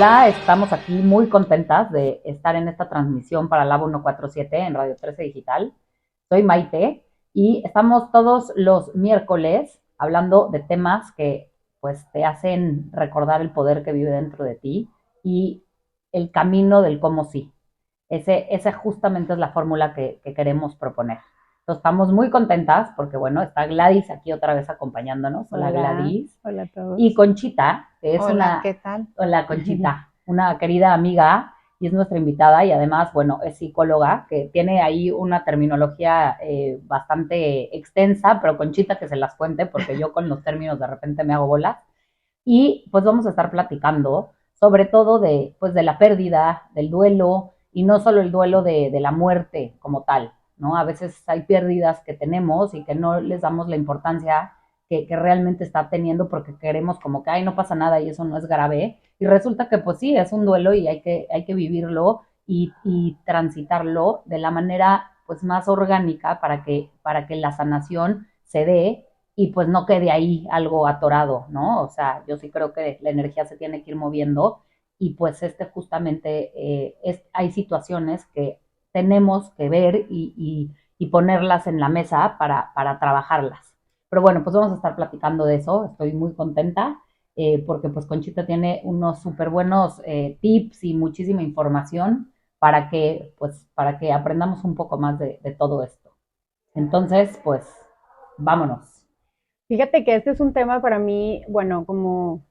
Hola, estamos aquí muy contentas de estar en esta transmisión para Lab 147 en Radio 13 Digital. Soy Maite y estamos todos los miércoles hablando de temas que pues te hacen recordar el poder que vive dentro de ti y el camino del cómo sí. Esa justamente es la fórmula que queremos proponer. Entonces, estamos muy contentas porque, bueno, está Gladys aquí otra vez acompañándonos. Hola, Gladys. Hola a todos. Y Conchita, que es Hola, ¿qué tal? hola Conchita, una querida amiga y es nuestra invitada y además, bueno, es psicóloga, que tiene ahí una terminología bastante extensa, pero Conchita que se las cuente porque yo con los términos de repente me hago bolas. Y pues vamos a estar platicando sobre todo pues de la pérdida, del duelo, y no solo el duelo de la muerte como tal, ¿no? A veces hay pérdidas que tenemos y que no les damos la importancia que realmente está teniendo porque queremos como que, ay, no pasa nada y eso no es grave. Y resulta que pues sí, es un duelo y hay que vivirlo y transitarlo de la manera pues más orgánica para que la sanación se dé y pues no quede ahí algo atorado, ¿no? O sea, yo sí creo que la energía se tiene que ir moviendo y pues justamente hay situaciones que tenemos que ver y ponerlas en la mesa para trabajarlas. Pero bueno, pues vamos a estar platicando de eso, estoy muy contenta porque pues Conchita tiene unos súper buenos tips y muchísima información para que aprendamos un poco más de todo esto. Entonces, pues, vámonos. Fíjate que este es un tema para mí, bueno, como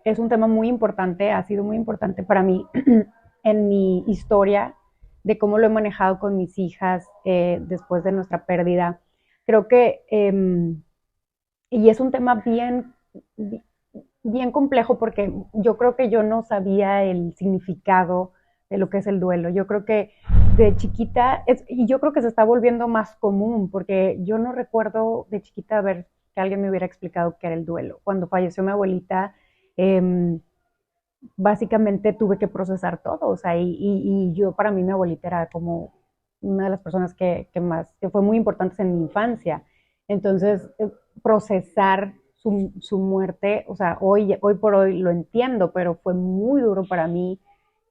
es un tema muy importante, ha sido muy importante para mí en mi historia de cómo lo he manejado con mis hijas después de nuestra pérdida. Creo que, y es un tema bien complejo porque yo creo que yo no sabía el significado de lo que es el duelo. Yo creo que de chiquita, y yo creo que se está volviendo más común porque yo no recuerdo de chiquita ver que alguien me hubiera explicado qué era el duelo. Cuando falleció mi abuelita, eh, básicamente tuve que procesar todo, o sea, y yo para mí mi abuelita era como una de las personas que fue muy importante en mi infancia. Entonces, procesar su muerte, o sea, hoy por hoy lo entiendo, pero fue muy duro para mí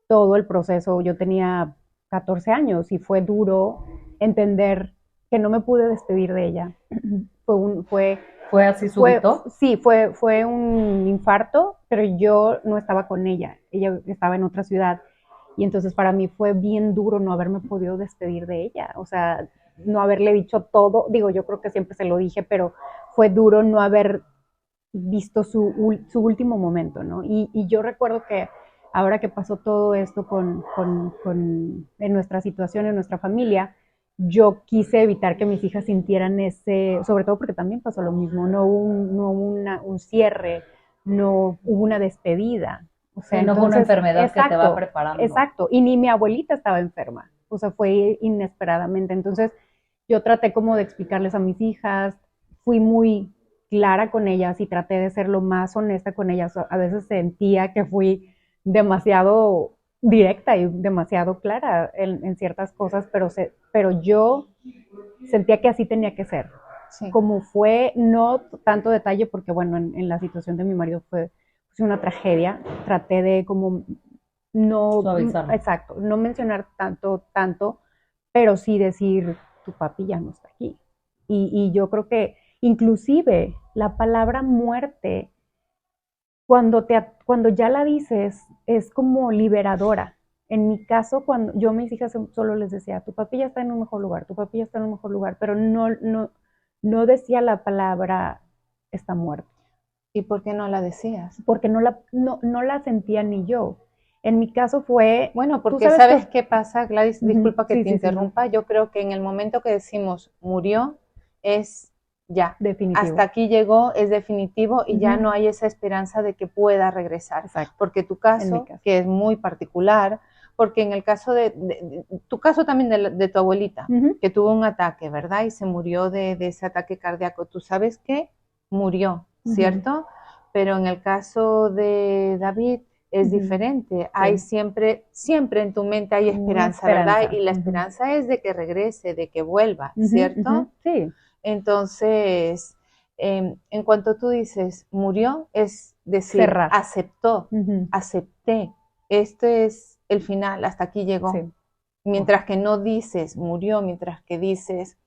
todo el proceso. Yo tenía 14 años y fue duro entender que no me pude despedir de ella. ¿Fue así súbito? Sí, fue un infarto, pero yo no estaba con ella estaba en otra ciudad. Y entonces para mí fue bien duro no haberme podido despedir de ella, o sea, no haberle dicho todo, digo, yo creo que siempre se lo dije, pero fue duro no haber visto su último momento, ¿no? Y yo recuerdo que ahora que pasó todo esto en nuestra situación, en nuestra familia, yo quise evitar que mis hijas sintieran sobre todo porque también pasó lo mismo, no un cierre, no hubo una despedida. O sea, Sí, no fue una entonces, enfermedad que te va exacto, preparando. exacto. Y ni mi abuelita estaba enferma, o sea, fue inesperadamente. Entonces, yo traté como de explicarles a mis hijas, fui muy clara con ellas y traté de ser lo más honesta con ellas. A veces sentía que fui demasiado directa y demasiado clara en ciertas cosas, pero yo sentía que así tenía que ser. Sí. Como fue, no tanto detalle, porque bueno, en la situación de mi marido fue una tragedia, traté de como no, Suavizarlo. exacto, no mencionar tanto, pero sí decir, tu papi ya no está aquí. Y yo creo que inclusive la palabra muerte, cuando ya la dices, es como liberadora. En mi caso, cuando yo a mis hijas solo les decía, tu papi ya está en un mejor lugar, tu papi ya está en un mejor lugar, pero no decía la palabra está muerto. ¿Y por qué no la decías? Porque no la sentía ni yo. En mi caso fue... Bueno, porque ¿sabes qué pasa, Gladys? Disculpa que sí, te sí, interrumpa. Sí. Yo creo que en el momento que decimos murió, es ya. Definitivo. Hasta aquí llegó, es definitivo y ya no hay esa esperanza de que pueda regresar. Exacto. Porque tu caso, que es muy particular, porque en el caso de tu caso también de tu abuelita, que tuvo un ataque, ¿verdad? Y se murió de ese ataque cardíaco. ¿Tú sabes qué? Murió, ¿cierto? Pero en el caso de David es diferente. Hay siempre en tu mente hay esperanza, ¿verdad? Y la esperanza es de que regrese, de que vuelva, ¿cierto? Sí. Entonces, en cuanto tú dices murió, es decir, Cerrar. aceptó, acepté, este es el final, hasta aquí llegó. Sí. Mientras que no dices murió, mientras que dices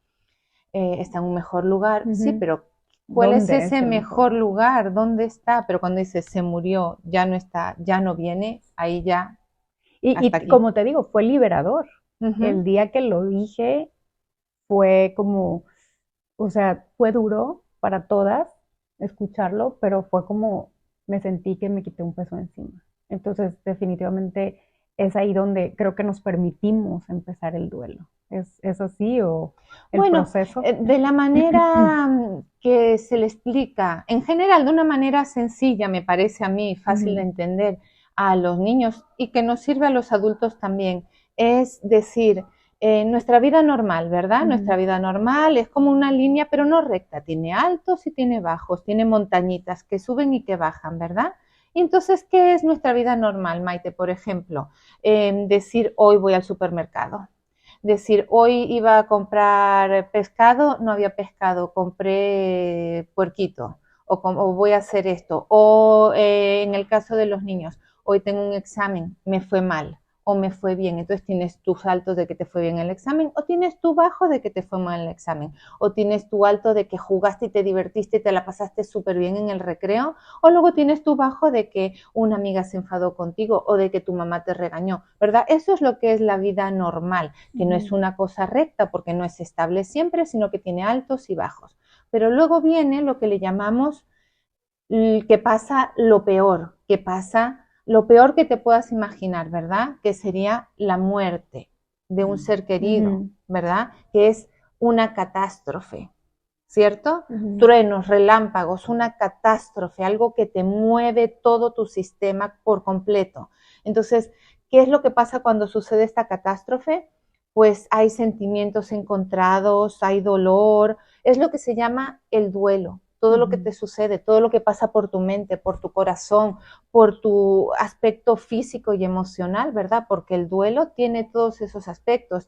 está en un mejor lugar, sí, pero ¿cuál es ¿Dónde ese el mejor lugar? ¿Dónde está? Pero cuando dices se murió, ya no está, ya no viene, ahí ya, Y hasta aquí. como te digo, fue liberador. Ujú. El día que lo dije fue como, o sea, fue duro para todas escucharlo, pero fue como me sentí que me quité un peso encima. Entonces, definitivamente es ahí donde creo que nos permitimos empezar el duelo. ¿Es así o el Bueno, proceso? de la manera que se le explica, en general, de una manera sencilla, me parece a mí, fácil de entender a los niños y que nos sirve a los adultos también, es decir, nuestra vida normal, ¿verdad? Nuestra vida normal es como una línea, pero no recta, tiene altos y tiene bajos, tiene montañitas que suben y que bajan, ¿verdad? Y entonces, ¿qué es nuestra vida normal, Maite? Por ejemplo, decir, hoy voy al supermercado. Decir, hoy iba a comprar pescado, no había pescado, compré puerquito, o voy a hacer esto. O en el caso de los niños, hoy tengo un examen, me fue mal o me fue bien. Entonces tienes tus altos de que te fue bien el examen, o tienes tu bajo de que te fue mal el examen, o tienes tu alto de que jugaste y te divertiste y te la pasaste súper bien en el recreo, o luego tienes tu bajo de que una amiga se enfadó contigo o de que tu mamá te regañó, ¿verdad? Eso es lo que es la vida normal, que no es una cosa recta porque no es estable siempre, sino que tiene altos y bajos. Pero luego viene lo que le llamamos que pasa lo peor, que pasa lo peor que te puedas imaginar, ¿verdad? Que sería la muerte de un ser querido, ¿verdad? Que es una catástrofe, ¿cierto? Truenos, relámpagos, una catástrofe, algo que te mueve todo tu sistema por completo. Entonces, ¿qué es lo que pasa cuando sucede esta catástrofe? Pues hay sentimientos encontrados, hay dolor, es lo que se llama el duelo. Todo lo que te sucede, todo lo que pasa por tu mente, por tu corazón, por tu aspecto físico y emocional, ¿verdad? Porque el duelo tiene todos esos aspectos.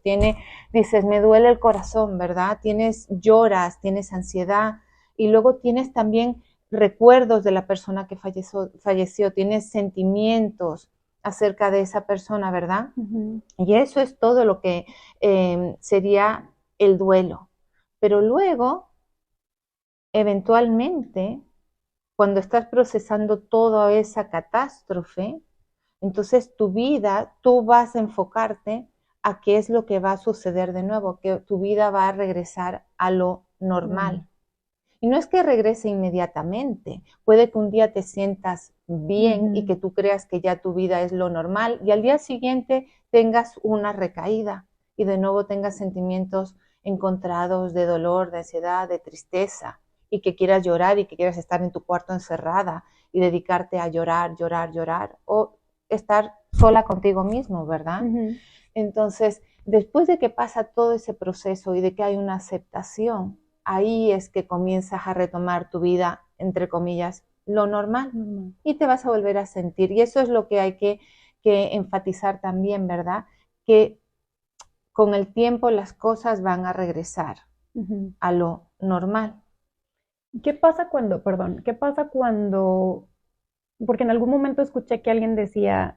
Dices, me duele el corazón, ¿verdad? Lloras, tienes ansiedad y luego tienes también recuerdos de la persona que falleció, tienes sentimientos acerca de esa persona, ¿verdad? Y eso es todo lo que sería el duelo. Pero luego, eventualmente, cuando estás procesando toda esa catástrofe, entonces tu vida, tú vas a enfocarte a qué es lo que va a suceder de nuevo, que tu vida va a regresar a lo normal. Y no es que regrese inmediatamente, puede que un día te sientas bien y que tú creas que ya tu vida es lo normal y al día siguiente tengas una recaída y de nuevo tengas sentimientos encontrados de dolor, de ansiedad, de tristeza y que quieras llorar y que quieras estar en tu cuarto encerrada y dedicarte a llorar, llorar, llorar o estar sola contigo mismo, ¿verdad? Entonces, después de que pasa todo ese proceso y de que hay una aceptación, ahí es que comienzas a retomar tu vida, entre comillas, lo normal, y te vas a volver a sentir. Y eso es lo que hay que enfatizar también, ¿verdad? Que con el tiempo las cosas van a regresar a lo normal. ¿Qué pasa cuando, porque en algún momento escuché que alguien decía,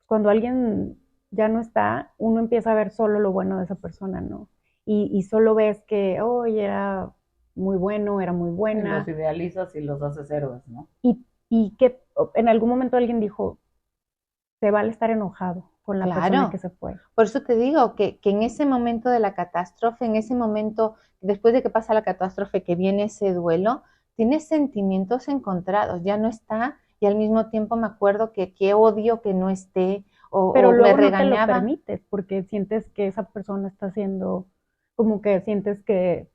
cuando alguien ya no está, uno empieza a ver solo lo bueno de esa persona, ¿no? Y solo ves que, oye, era muy bueno, era muy buena. Y los idealizas y los haces héroes, ¿no? Y que en algún momento alguien dijo, se vale estar enojado con la persona que se fue. Por eso te digo que en ese momento de la catástrofe, en ese momento, después de que pasa la catástrofe, que viene ese duelo, tienes sentimientos encontrados, ya no está, y al mismo tiempo me acuerdo que qué odio que no esté, pero o luego me regañaba. No te lo permites, porque sientes que esa persona está haciendo, como que sientes que,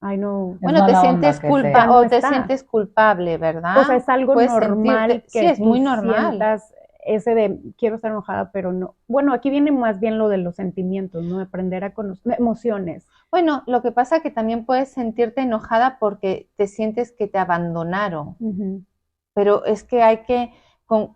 ay no. Bueno, te sientes sientes culpable, ¿verdad? O sea, es algo normal que sí, es muy normal. Sientas ese de quiero estar enojada, pero no. Bueno, aquí viene más bien lo de los sentimientos, ¿no? Aprender a conocer emociones. Bueno, lo que pasa es que también puedes sentirte enojada porque te sientes que te abandonaron. Pero es que hay que,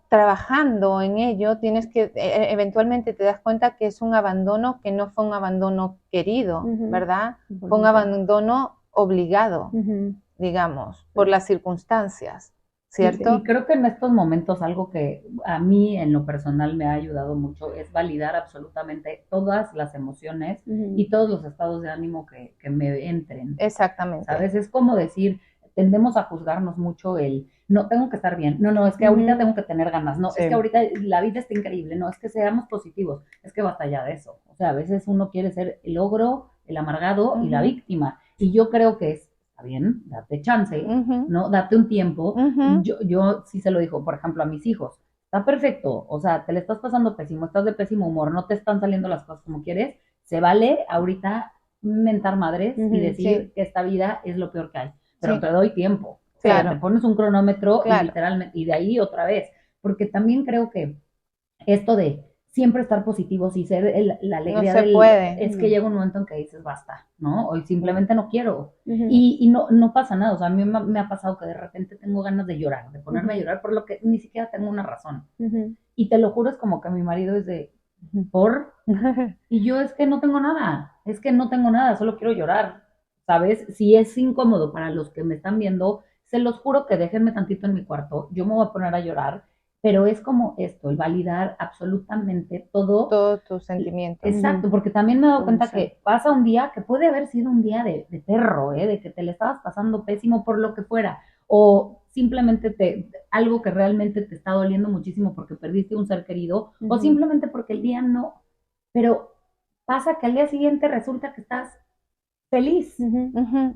trabajando en ello, tienes que, eventualmente te das cuenta que es un abandono que no fue un abandono querido, ¿verdad? Fue un abandono obligado, digamos, por las circunstancias, ¿cierto? Y creo que en estos momentos algo que a mí en lo personal me ha ayudado mucho es validar absolutamente todas las emociones y todos los estados de ánimo que me entren. Exactamente. ¿Sabes? Es como decir, tendemos a juzgarnos mucho no, tengo que estar bien, no, es que ahorita tengo que tener ganas, no, es que ahorita la vida está increíble, no, es que seamos positivos, es que basta ya de eso. O sea, a veces uno quiere ser el ogro, el amargado y la víctima. Y yo creo que está bien, date chance, ¿no? Date un tiempo. Yo sí se lo digo, por ejemplo, a mis hijos. Está perfecto, o sea, te le estás pasando pésimo, estás de pésimo humor, no te están saliendo las cosas como quieres, se vale ahorita mentar madres y decir que esta vida es lo peor que hay, pero te doy tiempo. O sea, te pones un cronómetro y literalmente, y de ahí otra vez, porque también creo que esto de siempre estar positivos y ser la alegría no se puede. Es que llega un momento en que dices basta, ¿no? Hoy simplemente no quiero. Y no pasa nada. O sea, a mí me ha pasado que de repente tengo ganas de llorar, de ponerme a llorar por lo que ni siquiera tengo una razón. Y te lo juro, es como que mi marido es de ¿por? Y yo es que no tengo nada, solo quiero llorar, ¿sabes? Si es incómodo para los que me están viendo, se los juro que déjenme tantito en mi cuarto, yo me voy a poner a llorar, pero es como esto, el validar absolutamente todos tus sentimientos. Exacto, porque también me he dado cuenta que pasa un día que puede haber sido un día de perro, de que te le estabas pasando pésimo por lo que fuera, o simplemente algo que realmente te está doliendo muchísimo porque perdiste un ser querido, o simplemente porque el día no, pero pasa que al día siguiente resulta que estás feliz,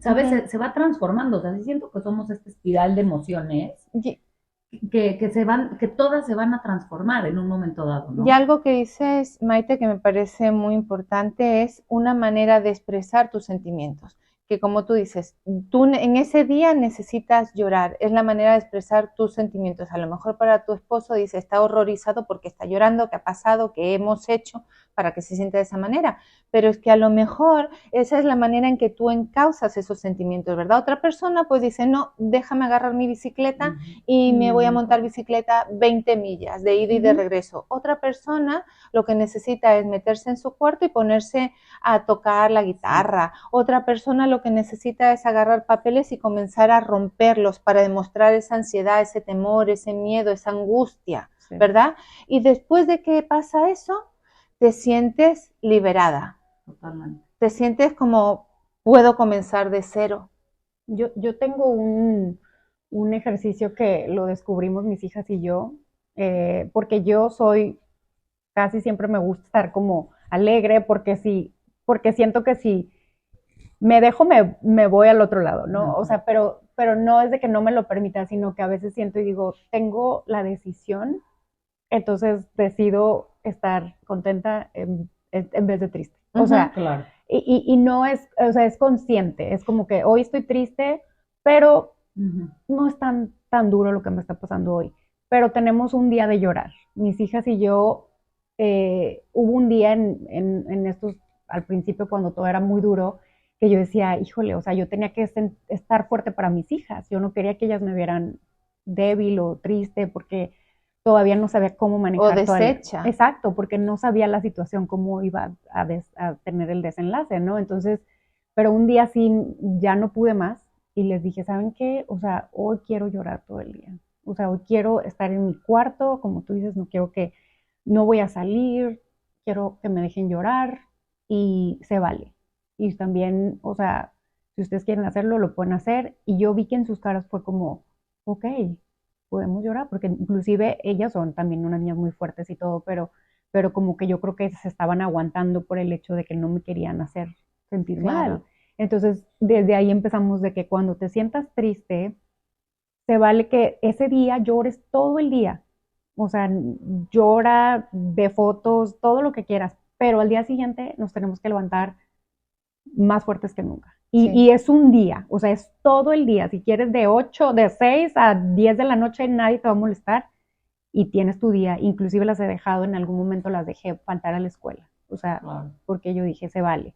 ¿sabes? Se va transformando, o sea, sí siento que somos esta espiral de emociones que todas se van a transformar en un momento dado, ¿no? Y algo que dices, Maite, que me parece muy importante, es una manera de expresar tus sentimientos. Que como tú dices, tú en ese día necesitas llorar, es la manera de expresar tus sentimientos. A lo mejor para tu esposo dice, está horrorizado porque está llorando, qué ha pasado, qué hemos hecho para que se sienta de esa manera. Pero es que a lo mejor esa es la manera en que tú encauzas esos sentimientos, ¿verdad? Otra persona pues dice, no, déjame agarrar mi bicicleta y me voy a montar bicicleta 20 millas de ida y de regreso. Otra persona lo que necesita es meterse en su cuarto y ponerse a tocar la guitarra. Otra persona lo que necesita es agarrar papeles y comenzar a romperlos para demostrar esa ansiedad, ese temor, ese miedo, esa angustia, ¿verdad? Y después de que pasa eso, te sientes liberada. Totalmente. Te sientes como, puedo comenzar de cero. Yo tengo un ejercicio que lo descubrimos mis hijas y yo, porque yo casi siempre me gusta estar como alegre, porque siento que si me dejo, me voy al otro lado, ¿no? O sea, pero no es de que no me lo permita, sino que a veces siento y digo, tengo la decisión, entonces decido estar contenta en vez de triste. O sea, claro. Y no es, o sea, es consciente, es como que hoy estoy triste, pero no es tan duro lo que me está pasando hoy. Pero tenemos un día de llorar. Mis hijas y yo, hubo un día en estos, al principio cuando todo era muy duro, que yo decía, híjole, o sea, yo tenía que estar fuerte para mis hijas. Yo no quería que ellas me vieran débil o triste porque todavía no sabía cómo manejar. O deshecha. Exacto, porque no sabía la situación, cómo iba a tener el desenlace, ¿no? Entonces, pero un día sí ya no pude más y les dije, ¿saben qué? O sea, hoy quiero llorar todo el día. O sea, hoy quiero estar en mi cuarto, como tú dices, no voy a salir, quiero que me dejen llorar y se vale. Y también, o sea, si ustedes quieren hacerlo, lo pueden hacer. Y yo vi que en sus caras fue como, ok, podemos llorar, porque inclusive ellas son también unas niñas muy fuertes y todo, pero como que yo creo que se estaban aguantando por el hecho de que no me querían hacer sentir mal. Entonces, desde ahí empezamos de que cuando te sientas triste, se vale que ese día llores todo el día. O sea, llora, ve fotos, todo lo que quieras, pero al día siguiente nos tenemos que levantar más fuertes que nunca. Y es un día, o sea, es todo el día. Si quieres de 6 a 10 de la noche, nadie te va a molestar y tienes tu día. Inclusive las he dejado, en algún momento las dejé faltar a la escuela. O sea, porque yo dije, se vale.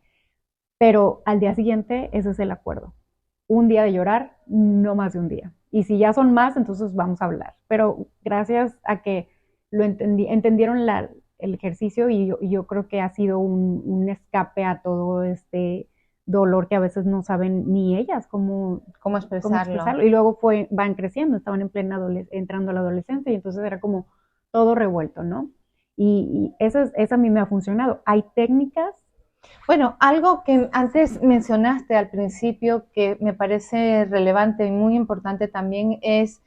Pero al día siguiente, ese es el acuerdo. Un día de llorar, no más de un día. Y si ya son más, entonces vamos a hablar. Pero gracias a que entendieron el ejercicio y yo creo que ha sido un escape a todo este dolor que a veces no saben ni ellas cómo expresarlo. Y luego van creciendo, estaban en plena entrando a la adolescencia y entonces era como todo revuelto, ¿no? Y eso a mí me ha funcionado. Hay técnicas. Bueno, algo que antes mencionaste al principio que me parece relevante y muy importante también es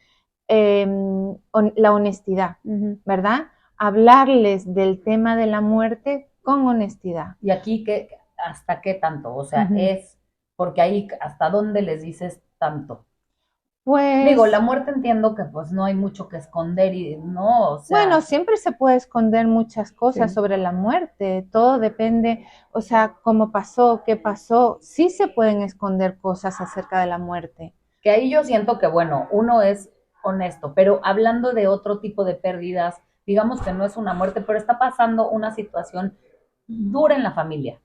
la honestidad, ¿verdad? Hablarles del tema de la muerte con honestidad. ¿Y aquí hasta qué tanto? O sea, es porque ahí hasta dónde les dices tanto. Pues, digo, la muerte entiendo que pues no hay mucho que esconder y no, o sea, bueno, siempre se puede esconder muchas cosas sobre la muerte, todo depende, o sea, cómo pasó, qué pasó, sí se pueden esconder cosas acerca de la muerte. Que ahí yo siento que, bueno, uno es honesto, pero hablando de otro tipo de pérdidas, digamos que no es una muerte, pero está pasando una situación dura en la familia,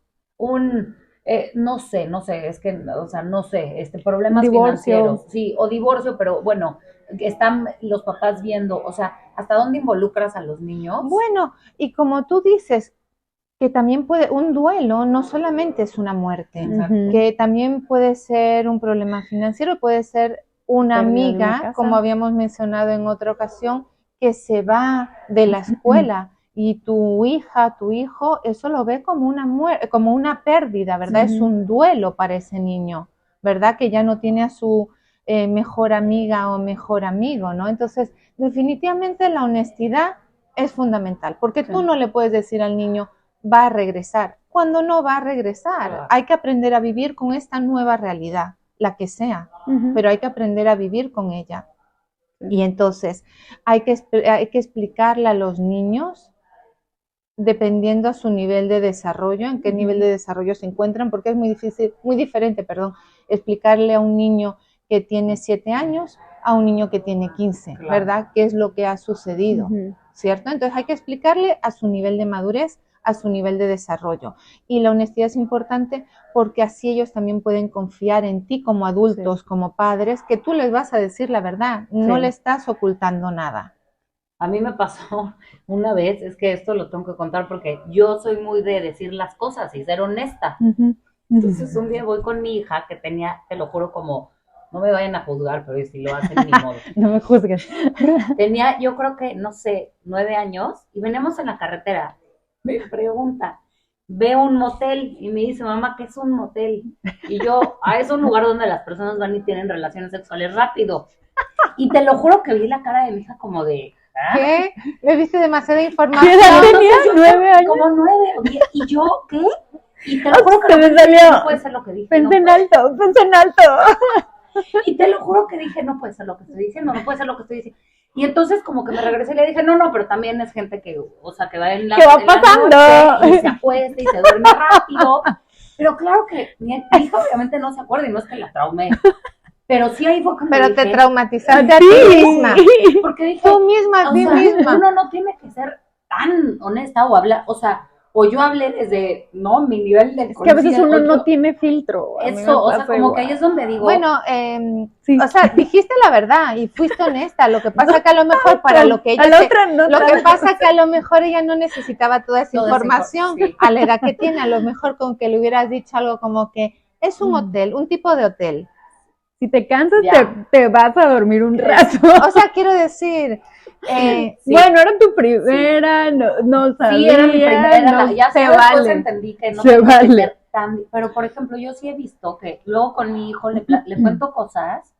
no sé, es que, o sea, no sé, problemas financieros, sí, o divorcio, pero bueno, están los papás viendo, o sea, ¿hasta dónde involucras a los niños? Bueno, y como tú dices, que también un duelo no solamente es una muerte, que también puede ser un problema financiero, puede ser una amiga, como habíamos mencionado en otra ocasión, que se va de la escuela y tu hija, tu hijo, eso lo ve como una muerte, como una pérdida, ¿verdad? Es un duelo para ese niño, ¿verdad? Que ya no tiene a su mejor amiga o mejor amigo, ¿no? Entonces, definitivamente la honestidad es fundamental, porque tú no le puedes decir al niño, va a regresar, cuando no va a regresar. Hay que aprender a vivir con esta nueva realidad, la que sea, pero hay que aprender a vivir con ella. Y entonces hay que explicarle a los niños, dependiendo a su nivel de desarrollo, en qué nivel de desarrollo se encuentran, porque es muy diferente, explicarle a un niño que tiene 7 años a un niño que tiene 15, ¿verdad? ¿Qué es lo que ha sucedido? ¿Cierto? Entonces hay que explicarle a su nivel de madurez, a su nivel de desarrollo. Y la honestidad es importante porque así ellos también pueden confiar en ti como adultos, como padres, que tú les vas a decir la verdad, no le estás ocultando nada. A mí me pasó una vez, es que esto lo tengo que contar porque yo soy muy de decir las cosas y ser honesta. Entonces un día voy con mi hija que tenía, te lo juro, como, no me vayan a juzgar, pero si lo hacen ni modo. No me juzgues. Tenía, yo creo que, no sé, 9 años y veníamos en la carretera. Me pregunta, veo un motel y me dice, mamá, ¿qué es un motel? Y yo, es un lugar donde las personas van y tienen relaciones sexuales rápido. Y te lo juro que vi la cara de mi hija como de... ¿Qué? Me viste demasiada información. ¿Qué edad tenías? 9 años. Como 9 o 10. ¿Y yo qué? Y te lo juro que no puede ser lo que dije. Pensé en alto. Y te lo juro que dije, no puede ser lo que estoy diciendo, no puede ser lo que estoy diciendo. Y entonces como que me regresé y le dije, no, pero también es gente que, o sea, que va en la... ¿Qué va pasando? Y se acuesta y se duerme rápido. Pero claro que mi hija obviamente no se acuerda y no es que la traumé. Pero sí ahí fue cuando Pero dije, te traumatizaste a ti misma. Porque dije, tú misma, a ti misma. Uno no tiene que ser tan honesta o hablar, o sea, o yo hablé desde, no, mi nivel de... Es que a veces uno no tiene filtro. Eso, o sea, como que ahí es donde digo... Bueno, o sea, dijiste la verdad y fuiste honesta, lo que pasa que a lo mejor para lo que ella... lo que pasa que a lo mejor ella no necesitaba toda esa información a la edad que tiene, a lo mejor con que le hubieras dicho algo como que es un hotel, un tipo de hotel. Si te cansas, te vas a dormir un rato. O sea, quiero decir... Bueno, era tu primera, no sabía. Sí, era mi primera, ya se vale. Entendí que no se vale. Que ser tan, pero, por ejemplo, yo sí he visto que luego con mi hijo le cuento cosas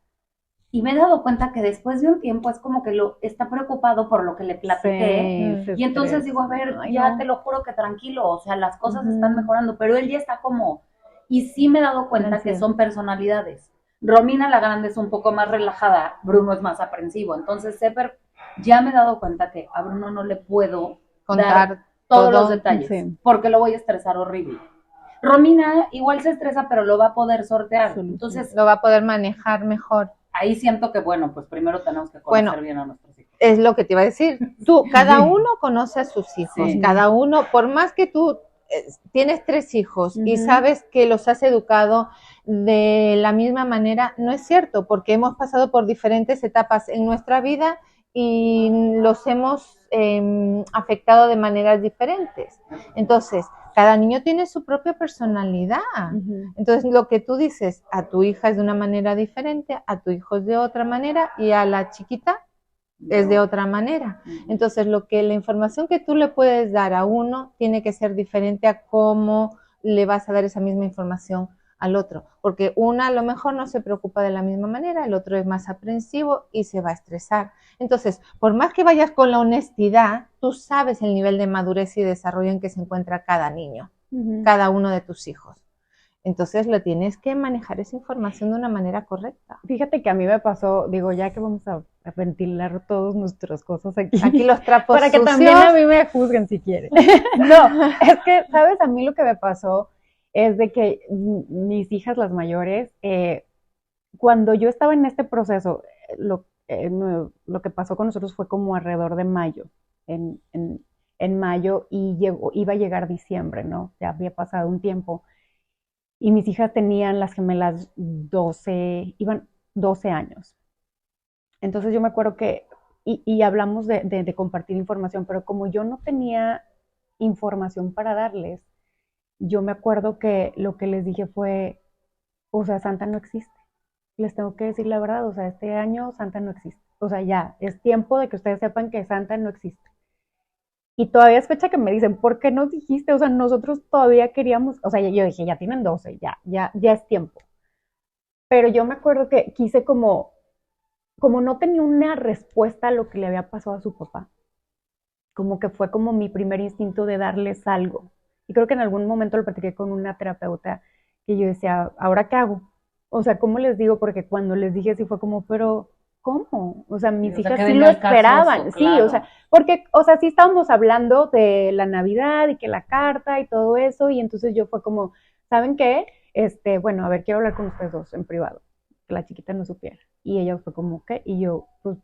y me he dado cuenta que después de un tiempo es como que está preocupado por lo que le platiqué. Sí, y entonces digo, a ver, te lo juro que tranquilo, o sea, las cosas están mejorando, pero él ya está como... Y sí me he dado cuenta que son personalidades. Romina la grande es un poco más relajada, Bruno es más aprensivo, entonces ya me he dado cuenta que a Bruno no le puedo contar todos los detalles, porque lo voy a estresar horrible. Romina igual se estresa, pero lo va a poder sortear, entonces lo va a poder manejar mejor. Ahí siento que, bueno, pues primero tenemos que conocer bien a nuestros hijos. Es lo que te iba a decir, cada uno conoce a sus hijos, cada uno, por más que tú tienes 3 hijos y sabes que los has educado de la misma manera, no es cierto, porque hemos pasado por diferentes etapas en nuestra vida y los hemos afectado de maneras diferentes. Entonces, cada niño tiene su propia personalidad. Entonces, lo que tú dices a tu hija es de una manera diferente, a tu hijo es de otra manera y a la chiquita es de otra manera. Entonces, la información que tú le puedes dar a uno tiene que ser diferente a cómo le vas a dar esa misma información al otro, porque una a lo mejor no se preocupa de la misma manera, el otro es más aprensivo y se va a estresar. Entonces, por más que vayas con la honestidad, tú sabes el nivel de madurez y desarrollo en que se encuentra cada niño, cada uno de tus hijos. Entonces, lo tienes que manejar esa información de una manera correcta. Fíjate que a mí me pasó, digo, ya que vamos a ventilar todas nuestras cosas aquí. Aquí los trapos para que sucios. también a mí me juzguen si quieren. No, es que, ¿sabes? A mí lo que me pasó es de que mis hijas, las mayores, cuando yo estaba en este proceso, lo que pasó con nosotros fue como alrededor de mayo, en mayo, y iba a llegar diciembre, ¿no? Ya había pasado un tiempo. Y mis hijas tenían, las gemelas, iban 12 años. Entonces yo me acuerdo que, y hablamos de compartir información, pero como yo no tenía información para darles, yo me acuerdo que lo que les dije fue, o sea, Santa no existe. Les tengo que decir la verdad, o sea, este año Santa no existe. O sea, ya, es tiempo de que ustedes sepan que Santa no existe. Y todavía es fecha que me dicen, ¿por qué nos dijiste? O sea, nosotros todavía queríamos, o sea, yo dije, ya tienen 12, ya es tiempo. Pero yo me acuerdo que quise como no tenía una respuesta a lo que le había pasado a su papá, como que fue como mi primer instinto de darles algo. Y creo que en algún momento lo platiqué con una terapeuta que yo decía, ¿ahora qué hago? O sea, ¿cómo les digo? Porque cuando les dije así fue como, pero ¿cómo? O sea, mis hijas sí lo esperaban, casoso, claro. Sí, o sea, porque, o sea, sí estábamos hablando de la Navidad y que la carta y todo eso, y entonces yo fue como, ¿saben qué? Bueno, a ver, quiero hablar con ustedes dos en privado, que la chiquita no supiera. Y ella fue como, ¿qué? Y yo, pues,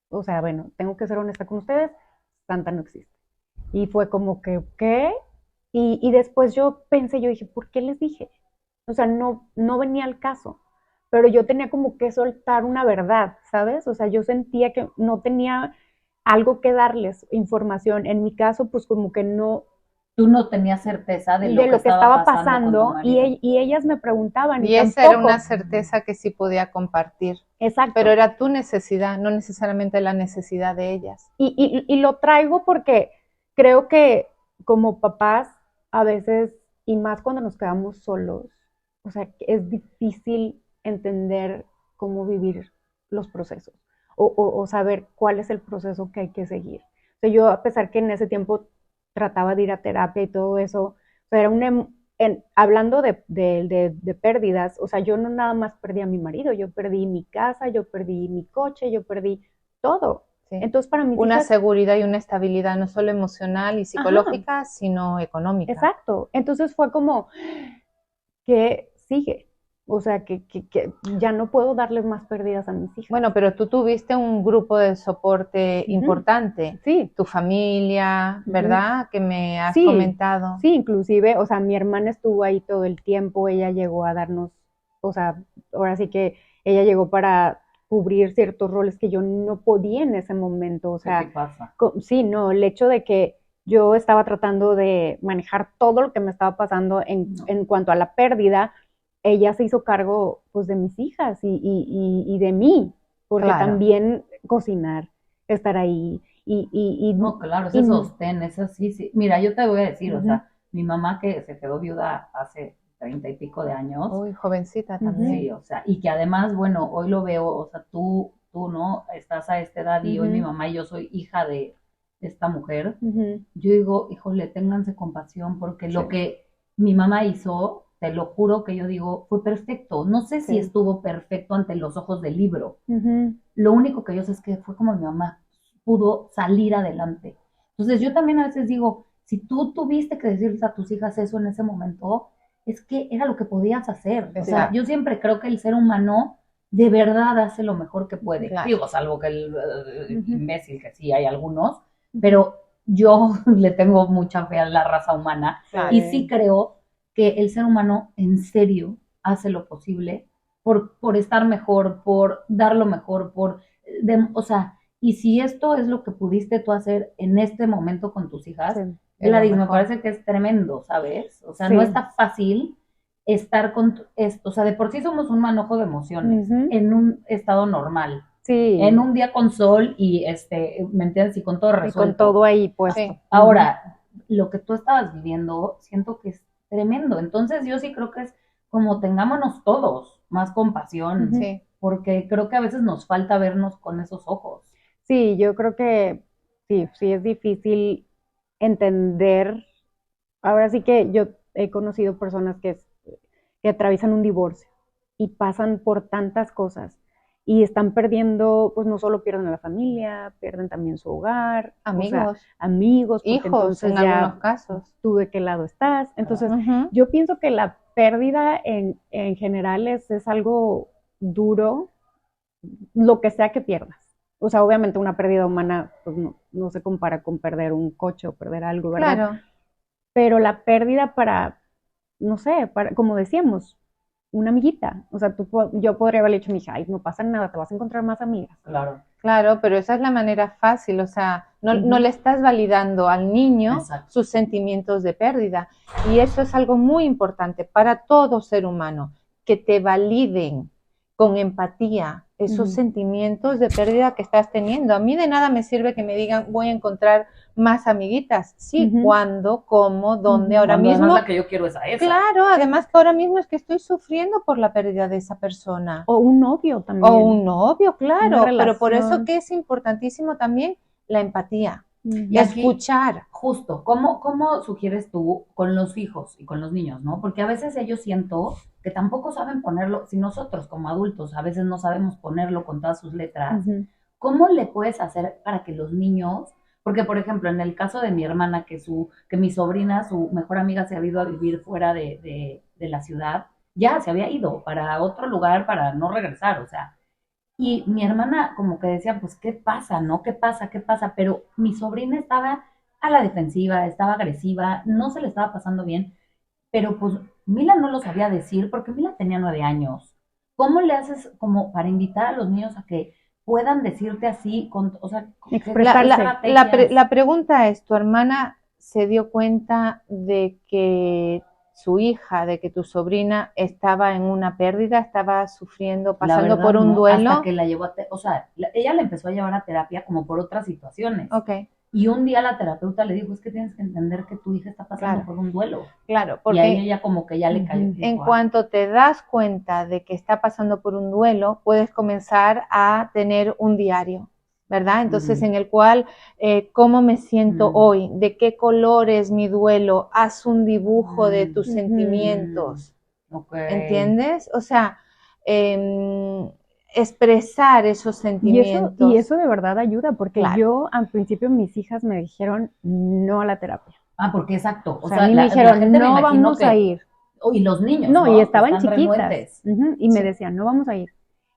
o sea, bueno, tengo que ser honesta con ustedes, Santa no existe. Y fue como que, ¿qué? Y después yo pensé, yo dije, ¿por qué les dije? O sea, no venía al caso, pero yo tenía como que soltar una verdad, ¿sabes? O sea, yo sentía que no tenía algo que darles, información. En mi caso, pues como que no. Tú no tenías certeza de lo que estaba pasando y ellas me preguntaban. Y esa era una certeza que sí podía compartir. Exacto. Pero era tu necesidad, no necesariamente la necesidad de ellas. Y lo traigo porque creo que como papás, a veces, y más cuando nos quedamos solos, o sea, es difícil entender cómo vivir los procesos o saber cuál es el proceso que hay que seguir. O sea, yo, a pesar que en ese tiempo trataba de ir a terapia y todo eso, o sea, era hablando de pérdidas, o sea, yo no nada más perdí a mi marido, yo perdí mi casa, yo perdí mi coche, yo perdí todo. Sí. Entonces, para mí una seguridad y una estabilidad no solo emocional y psicológica, ajá, sino económica. Exacto. Entonces fue como, ¿qué sigue? O sea, que ya no puedo darles más pérdidas a mis hijas. Bueno, pero tú tuviste un grupo de soporte importante. Sí. Tu familia, ¿verdad? Que me has comentado. Sí, inclusive, o sea, mi hermana estuvo ahí todo el tiempo, ella llegó a darnos, o sea, ahora sí que ella llegó para cubrir ciertos roles que yo no podía en ese momento. O sea, ¿qué pasa? Sí, no, el hecho de que yo estaba tratando de manejar todo lo que me estaba pasando en cuanto a la pérdida, ella se hizo cargo, pues, de mis hijas y de mí, porque claro, también cocinar, estar ahí no, claro, ese sostén, eso sí. Mira, yo te voy a decir, o sea, mi mamá que se quedó viuda hace 30 y pico de años. Uy, jovencita también. Sí, o sea, y que además, bueno, hoy lo veo, o sea, tú no estás a esta edad y hoy mi mamá y yo soy hija de esta mujer. Yo digo, híjole, ténganse compasión porque lo que mi mamá hizo, te lo juro que yo digo, fue perfecto. No sé si estuvo perfecto ante los ojos del libro. Lo único que yo sé es que fue como mi mamá pudo salir adelante. Entonces yo también a veces digo, si tú tuviste que decirles a tus hijas eso en ese momento, es que era lo que podías hacer. O sea, yo siempre creo que el ser humano de verdad hace lo mejor que puede. Claro. Digo, salvo que el imbécil, que sí hay algunos, pero yo le tengo mucha fe a la raza humana. Claro. Y sí creo que el ser humano en serio hace lo posible por estar mejor, por dar lo mejor, o sea, y si esto es lo que pudiste tú hacer en este momento con tus hijas, Sí. Gladys, me mejor. parece que es tremendo, ¿sabes? O sea, Sí. no está fácil estar con esto, o sea, de por sí somos un manojo de emociones Ujú. en un estado normal, Sí. en un día con sol y ¿me entiendes? Y con todo Y resuelto. con todo ahí puesto. Sí. Ahora, lo que tú estabas viviendo, siento que es tremendo. Entonces, yo sí creo que es como tengámonos todos más compasión, Ujú. Sí. porque creo que a veces nos falta vernos con esos ojos. Sí, yo creo que sí es difícil entender. Ahora sí que yo he conocido personas que atraviesan un divorcio y pasan por tantas cosas y están perdiendo, pues no solo pierden a la familia, pierden también su hogar, Amigos, amigos, porque hijos entonces en ya algunos casos. tú de qué lado estás. Entonces, Ujú. yo pienso que la pérdida en general es algo duro, lo que sea que pierdas. O sea, obviamente una pérdida humana pues no se compara con perder un coche o perder algo, ¿verdad? Claro, Pero la pérdida para, no sé, como decíamos, una amiguita. O sea, yo podría haberle dicho a mi hija, ay, no pasa nada, te vas a encontrar más amigas. Claro. claro, pero esa es la manera fácil, o sea, no Ujú. le estás validando al niño Exacto. sus sentimientos de pérdida. Y eso es algo muy importante para todo ser humano, que te validen con empatía esos Ujú. sentimientos de pérdida que estás teniendo. A mí de nada me sirve que me digan, voy a encontrar más amiguitas. Sí, Ujú. ¿cuándo? ¿Cómo? ¿Dónde? Ujú. Ahora Cuando mismo. además la que yo quiero es a esa. Claro, además que ahora mismo es que estoy sufriendo por la pérdida de esa persona. O un novio también. O un novio, claro, Una pero por eso relación. que es importantísimo también la empatía. Ujú. Y aquí, Escuchar. justo, ¿cómo sugieres tú con los hijos y con los niños, no? Porque a veces ellos siento que tampoco saben ponerlo, si nosotros como adultos a veces no sabemos ponerlo con todas sus letras, Ujú. ¿cómo le puedes hacer para que los niños, porque por ejemplo en el caso de mi hermana, que mi sobrina, su mejor amiga se había ido a vivir fuera de la ciudad, ya se había ido para otro lugar para no regresar, o sea, y mi hermana como que decía, pues, ¿qué pasa, no? ¿Qué pasa? ¿Qué pasa? Pero mi sobrina estaba a la defensiva, estaba agresiva, no se le estaba pasando bien, pero pues Mila no lo sabía decir porque Mila tenía 9 años. ¿Cómo le haces como para invitar a los niños a que puedan decirte así, o sea, Expresarse. La pregunta es, ¿tu hermana se dio cuenta de que su hija, de que tu sobrina estaba en una pérdida, estaba sufriendo, pasando por un no, duelo? hasta que la llevó o sea, ella la empezó a llevar a terapia como por otras situaciones. Ok. Y un día la terapeuta le dijo, es que tienes que entender que tu hija está pasando Claro. por un duelo. Claro, Y porque a ella como que ya le cayó. Ujú. en cuanto te das cuenta de que está pasando por un duelo, puedes comenzar a tener un diario, ¿verdad? Entonces, en el cual, ¿cómo me siento hoy? ¿De qué color es mi duelo? Haz un dibujo de tus sentimientos, Okay. ¿entiendes? O sea, expresar esos sentimientos. Y eso de verdad ayuda, porque Claro. yo al principio mis hijas me dijeron no a la terapia. Ah, porque exacto. O sea, a mí me dijeron, gente no vamos a ir. Y los niños, No, ¿no? y estaban Están chiquitas. renuentes. Y me Sí. decían, no vamos a ir.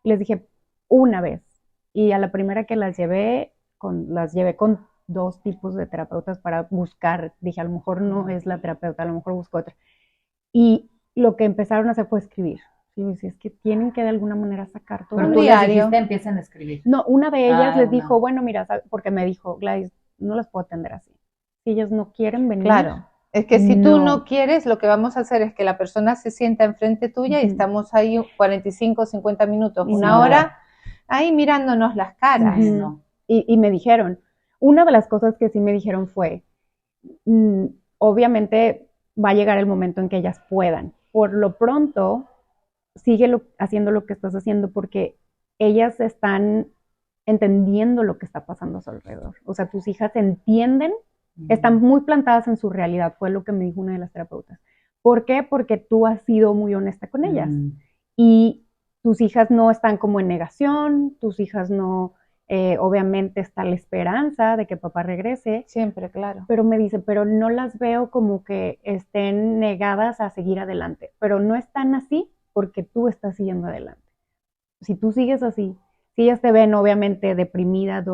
Y les dije, una vez. Y a la primera que las llevé con 2 tipos de terapeutas para buscar. Dije, a lo mejor no es la terapeuta, a lo mejor busco otra. Y lo que empezaron a hacer fue escribir. Y si es que tienen que de alguna manera sacar todo. Pero Un tú les diario. dijiste, empiecen a escribir. No, una de ellas les una. dijo, bueno, mira, porque me dijo, Gladys, no las puedo atender así. Si ellas no quieren venir. Claro. Es que si tú No. no quieres, lo que vamos a hacer es que la persona se sienta enfrente tuya y Ujú. estamos ahí 45, 50 minutos, Y una nada. hora, ahí mirándonos las caras. Ay, Ujú. no. Y me dijeron, una de las cosas que sí me dijeron fue, obviamente va a llegar el momento en que ellas puedan. Por lo pronto, sigue haciendo lo que estás haciendo porque ellas están entendiendo lo que está pasando a su alrededor. O sea, tus hijas entienden, están muy plantadas en su realidad, fue lo que me dijo una de las terapeutas. ¿Por qué? Porque tú has sido muy honesta con ellas. Y tus hijas no están como en negación, tus hijas no, obviamente está la esperanza de que papá regrese. Siempre, claro. Pero me dice, pero no las veo como que estén negadas a seguir adelante. Pero no están así porque tú estás siguiendo adelante. Si tú sigues así, si ellas te ven obviamente deprimida,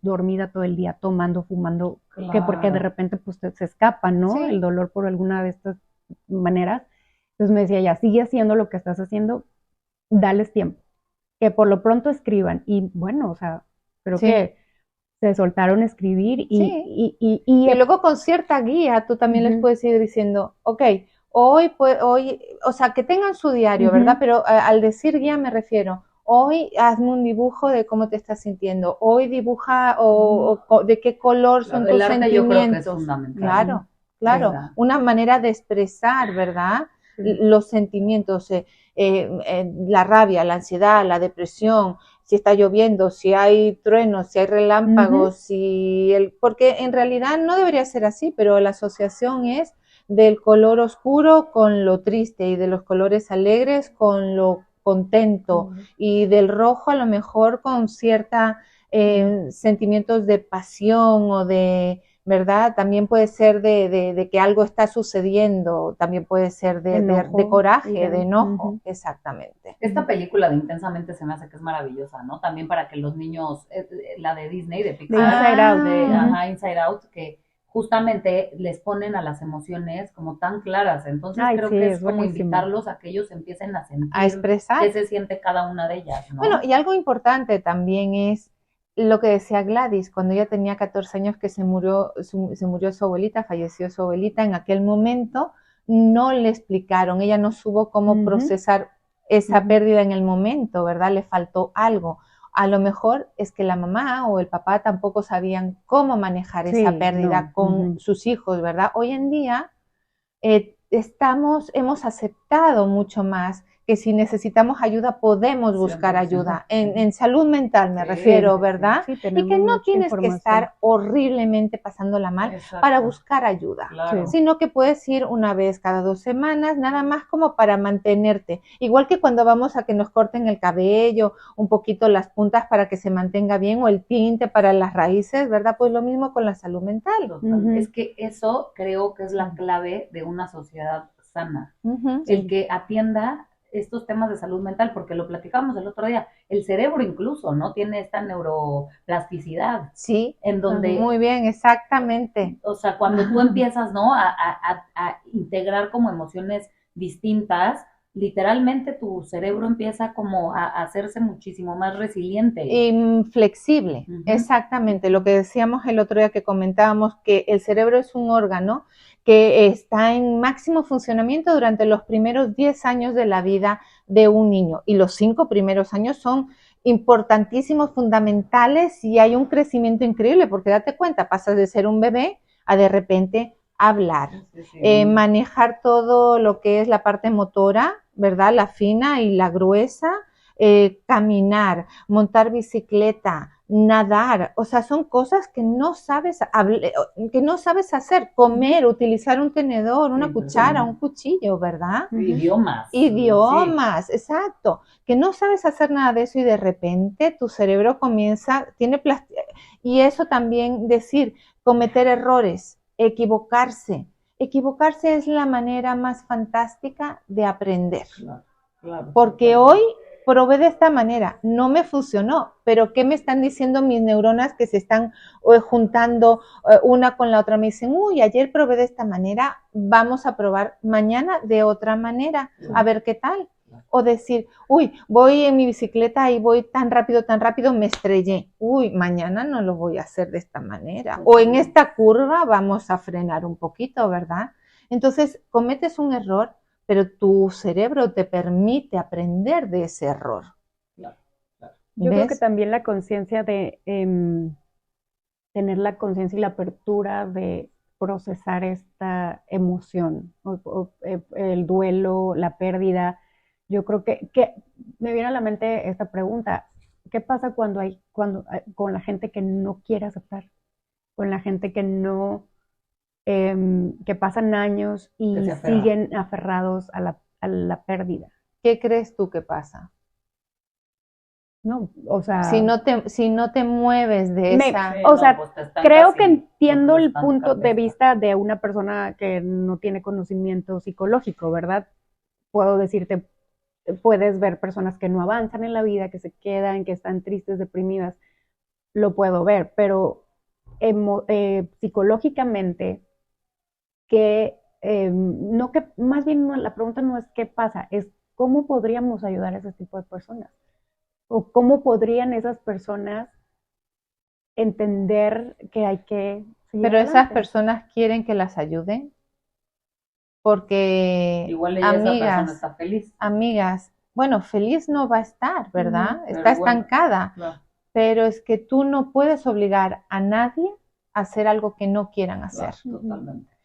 dormida todo el día, tomando, fumando, Claro. que porque de repente pues se escapa, ¿no? Sí. El dolor por alguna de estas maneras. Entonces me decía, ya, sigue haciendo lo que estás haciendo, dales tiempo. Que por lo pronto escriban. Y bueno, o sea, creo Sí. que se soltaron a escribir Sí. Y luego con cierta guía tú también les puedes ir diciendo, ok, hoy, o sea, que tengan su diario, ¿verdad? Pero al decir guía me refiero, hoy hazme un dibujo de cómo te estás sintiendo, hoy dibuja o de qué color son tus sentimientos. Yo creo que es fundamental. Claro, una manera de expresar, ¿verdad? Los sentimientos, la rabia, la ansiedad, la depresión, si está lloviendo, si hay truenos, si hay relámpagos, porque en realidad no debería ser así, pero la asociación es del color oscuro con lo triste y de los colores alegres con lo contento y del rojo a lo mejor con cierta sentimientos de pasión o de, ¿verdad? También puede ser de que algo está sucediendo, también puede ser de coraje, de enojo, exactamente. Esta película de Intensamente se me hace que es maravillosa, ¿no? También para que los niños, la de Disney, de Pixar, Inside Out, que justamente les ponen a las emociones como tan claras, entonces creo que es como invitarlos a que ellos empiecen a sentir, a expresar qué se siente cada una de ellas, ¿no? Bueno, y algo importante también es lo que decía Gladys, cuando ella tenía 14 años que se murió su abuelita, falleció su abuelita, en aquel momento no le explicaron, ella no supo cómo procesar esa pérdida en el momento, ¿verdad? Le faltó algo. A lo mejor es que la mamá o el papá tampoco sabían cómo manejar esa pérdida con sus hijos, ¿verdad? Hoy en día hemos aceptado mucho más que si necesitamos ayuda podemos buscar ayuda, en salud mental me refiero, ¿verdad? Y que no tienes que estar horriblemente pasándola mal para buscar ayuda, sino que puedes ir una vez cada 2 semanas, nada más como para mantenerte, igual que cuando vamos a que nos corten el cabello, un poquito las puntas para que se mantenga bien o el tinte para las raíces, ¿verdad? Pues lo mismo con la salud mental. Es que eso creo que es la clave de una sociedad sana, el que atienda estos temas de salud mental, porque lo platicábamos el otro día, el cerebro incluso, ¿no? Tiene esta neuroplasticidad. Sí, en donde, muy bien, exactamente. O sea, cuando tú empiezas, ¿no? A integrar como emociones distintas, literalmente tu cerebro empieza como a hacerse muchísimo más resiliente. Y flexible, exactamente. Lo que decíamos el otro día que comentábamos, que el cerebro es un órgano que está en máximo funcionamiento durante los primeros 10 años de la vida de un niño. Y los 5 primeros años son importantísimos, fundamentales, y hay un crecimiento increíble, porque date cuenta, pasas de ser un bebé a de repente hablar, manejar todo lo que es la parte motora, ¿verdad? La fina y la gruesa, caminar, montar bicicleta, nadar, o sea, son cosas que no sabes hacer, comer, utilizar un tenedor, una cuchara, un cuchillo, ¿verdad? Idiomas, exacto, que no sabes hacer nada de eso y de repente tu cerebro y eso también decir, cometer errores, equivocarse es la manera más fantástica de aprender, porque hoy probé de esta manera, no me funcionó, pero ¿qué me están diciendo mis neuronas que se están juntando una con la otra? Me dicen, uy, ayer probé de esta manera, vamos a probar mañana de otra manera, a ver qué tal. O decir, uy, voy en mi bicicleta y voy tan rápido, me estrellé. Uy, mañana no lo voy a hacer de esta manera. O en esta curva vamos a frenar un poquito, ¿verdad? Entonces, cometes un error, pero tu cerebro te permite aprender de ese error. Yo creo que también la conciencia de tener la conciencia y la apertura de procesar esta emoción, el duelo, la pérdida. Yo creo que me viene a la mente esta pregunta: ¿qué pasa con la gente que no quiere aceptar? Con la gente que no, que pasan años y siguen aferrados a la pérdida. ¿Qué crees tú que pasa? No, o sea, si no te mueves de esa... O sea, creo que entiendo el punto de vista de una persona que no tiene conocimiento psicológico, ¿verdad? Puedo decirte, puedes ver personas que no avanzan en la vida, que se quedan, que están tristes, deprimidas, lo puedo ver, pero psicológicamente, más bien la pregunta no es qué pasa, es cómo podríamos ayudar a ese tipo de personas. ¿O cómo podrían esas personas entender que hay que seguir Pero esas adelante. personas quieren que las ayuden porque, Igual esa persona está feliz. Amigas, bueno, feliz no va a estar, ¿verdad? Pero Está bueno, estancada. claro, Pero es que tú no puedes obligar a nadie a hacer algo que no quieran hacer. claro, totalmente.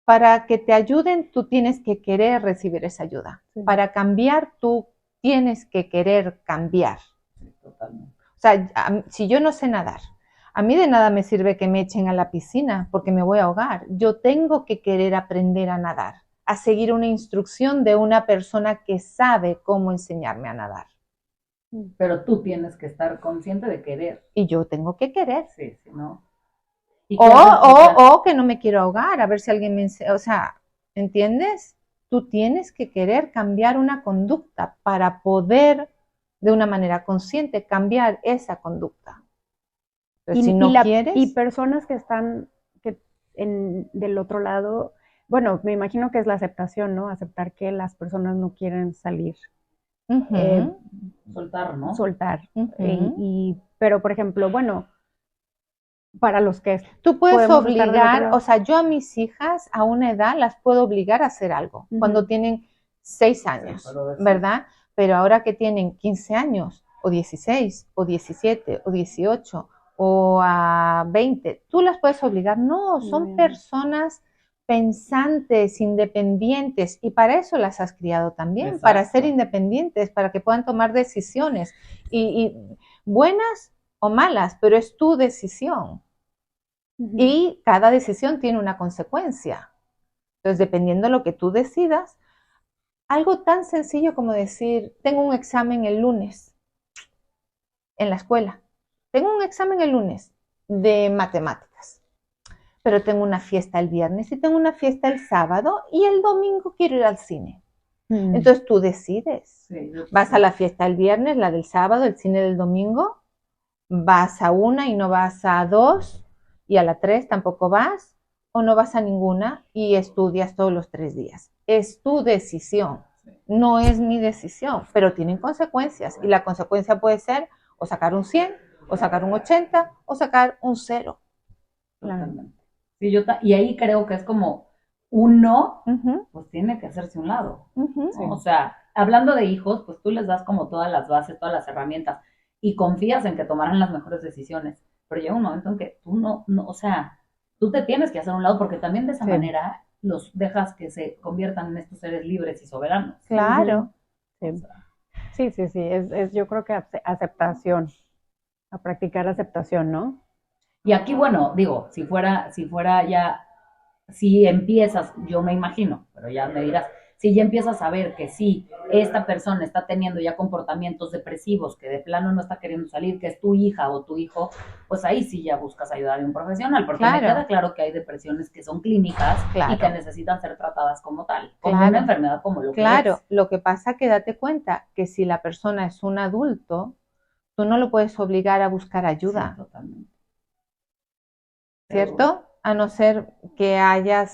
Para que te ayuden, tú tienes que querer recibir esa ayuda. Sí. Para cambiar, tú tienes que querer cambiar. Sí, totalmente. O sea, si yo no sé nadar, a mí de nada me sirve que me echen a la piscina porque me voy a ahogar. Yo tengo que querer aprender a nadar, a seguir una instrucción de una persona que sabe cómo enseñarme a nadar. Pero tú tienes que estar consciente de querer. Y yo tengo que querer. Sí, sí, ¿no? O que no me quiero ahogar, a ver si alguien me enseña. O sea, ¿entiendes? Tú tienes que querer cambiar una conducta para poder, de una manera consciente, cambiar esa conducta. Entonces, si no quieres... Y personas que están del otro lado, bueno, me imagino que es la aceptación, ¿no? Aceptar que las personas no quieren salir. Soltar, ¿no? Soltar. Pero, por ejemplo, bueno, para los que tú puedes obligar, o sea, yo a mis hijas a una edad las puedo obligar a hacer algo, cuando tienen 6 años, sí, ¿verdad? Pero ahora que tienen 15 años, o 16, o 17, o 18, o a 20, tú las puedes obligar. No, son personas pensantes, independientes, y para eso las has criado también. Exacto. Para ser independientes, para que puedan tomar decisiones, y buenas o malas, pero es tu decisión. Y cada decisión tiene una consecuencia. Entonces, dependiendo de lo que tú decidas, algo tan sencillo como decir, tengo un examen el lunes en la escuela. Tengo un examen el lunes de matemáticas, pero tengo una fiesta el viernes y tengo una fiesta el sábado y el domingo quiero ir al cine. Entonces, tú decides. Sí, vas a la fiesta el viernes, la del sábado, el cine del domingo, vas a una y no vas a 2, y a la 3 tampoco vas, o no vas a ninguna y estudias todos los 3 días. Es tu decisión, no es mi decisión, pero tienen consecuencias, y la consecuencia puede ser o sacar un 100, o sacar un 80, o sacar un 0. Totalmente. Sí, y ahí creo que es como uno, pues tiene que hacerse un lado. ¿No? Sí. O sea, hablando de hijos, pues tú les das como todas las bases, todas las herramientas, y confías en que tomarán las mejores decisiones. Pero llega un momento en que tú no, o sea, tú te tienes que hacer un lado, porque también de esa manera los dejas que se conviertan en estos seres libres y soberanos. Claro. Sí, es yo creo que aceptación, a practicar aceptación, ¿no? Y aquí, bueno, digo, si fuera ya, si empiezas, yo me imagino, pero ya me dirás, si ya empiezas a ver que sí, esta persona está teniendo ya comportamientos depresivos, que de plano no está queriendo salir, que es tu hija o tu hijo, pues ahí sí ya buscas ayuda de un profesional, porque me queda claro que hay depresiones que son clínicas y que necesitan ser tratadas como tal, como una enfermedad como lo que es. Claro, lo que pasa que date cuenta que si la persona es un adulto, tú no lo puedes obligar a buscar ayuda. Sí, totalmente. ¿Cierto? A no ser que haya